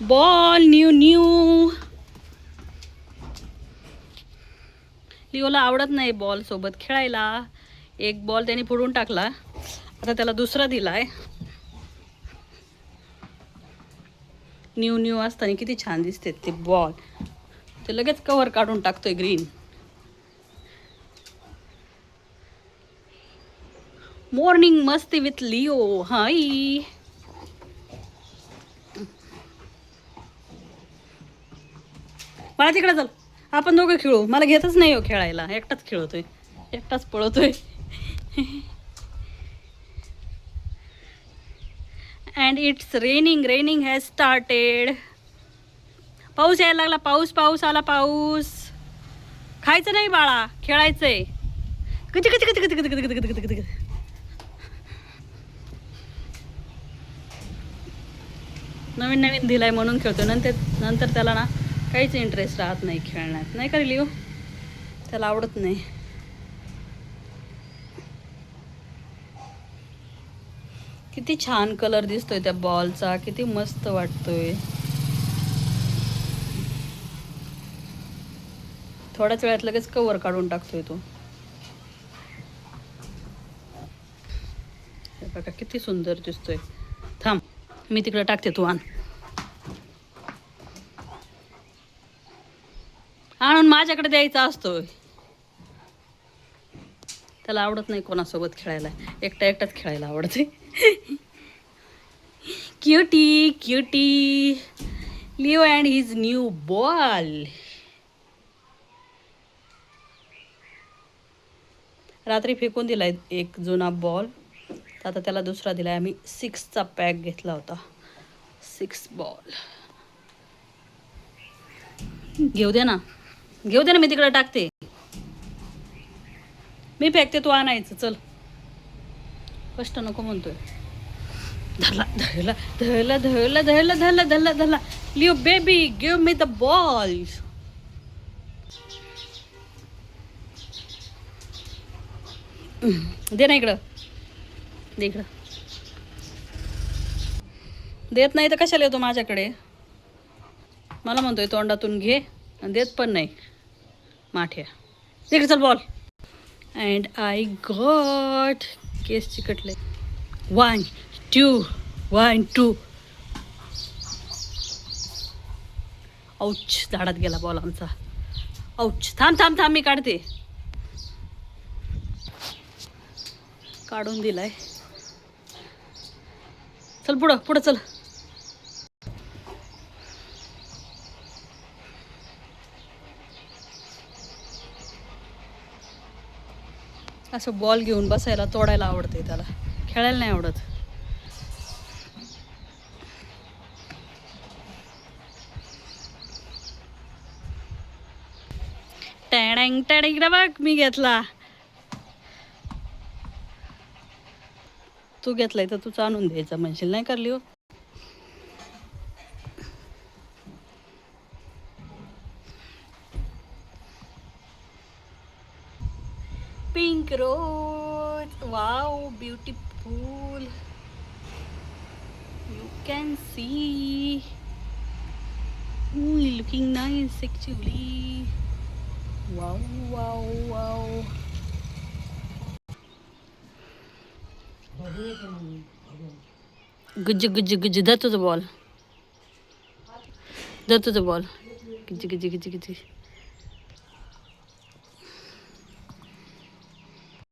Ball new new. लिओला आवडत नाही ball सोबत खेळायला. एक बॉल त्याने फोडून टाकला, आता त्याला दुसरा दिलाय. न्यू न्यू असताना किती छान दिसते ते बॉल. ते लगेच कव्हर काढून टाकतोय ग्रीन. मॉर्निंग मस्ती विथ लिओ. हाय. मला तिकडे चल, आपण दोघं खेळू. मला घेतच नाही हो खेळायला, एकटाच खेळतोय, एकटाच पळतोय. And it's raining. Raining has started. पाऊस यायला लागला. पाऊस पाऊस आला. पाऊस. खायचं नाही बाळा, खेळायचंय. कधी कधी कधी कधी कधी कधी कधी कधी कधी. नवीन नवीन दिलाय म्हणून खेळतो. नंतर नंतर त्याला ना काहीच इंटरेस्ट राहत नाही खेळण्यात. नाही का रे लिओ? त्याला आवडत नाही. किती छान कलर दिसतोय त्या बॉलचा, किती मस्त वाटतोय. थोड्याच वेळात लगेच कवर काढून टाकतोय तो. हे बघा किती सुंदर दिसतोय. थांब, मी तिकडे टाकते, तू आण. आणून माझ्याकडे द्यायचा असतोय. त्याला आवडत नाही कोणासोबत खेळायला, एकटा एकटाच खेळायला आवडते. Cutie cutie. Leo and his new ball. रात्री फेकून दिलाय एक जुना बॉल, आता त्याला दुसरा दिलाय. आम्ही 6चा पॅक घेतला होता. 6 बॉल. घेऊ दे ना, घेऊ दे ना, मी तिकडे टाकते. मी फेकते, तू आणायचं. चल, कष्ट नको म्हणतोय. धरला धरला धरला धरला धरला धरला धरला धरला. Leo baby, give me the ball. दे ना इकडं, दे इकडं. देत नाही तर कशाला येतो माझ्याकडे? मला म्हणतोय तोंडातून घे आणि देत पण नाही. माठ्या, तिकडे चल बॉल. And I got. केस चिकटले. 1 2 1 2. औच, झाडात गेला बॉल आमचा. औच. थांब थांब थांब, मी काढते. काढून दिलाय. चल पुढं पुढं चल. असं बॉल घेऊन बसायला, तोडायला आवडते त्याला, खेळायला नाही आवडत. टँग टँग बघ, मी घेतला. तू घेतलाय तर तूच आणून द्यायचा म्हणशील, नाही करली हो. Pink rose. Wow, beautiful. You can see. Looking nice actually. Wow wow wow. गुज्ज गुज्ज गुज्ज. धर तुझं बॉल, धर तुझं बॉल. गिज्जी गिज्जी गिज्जी गिज्जी.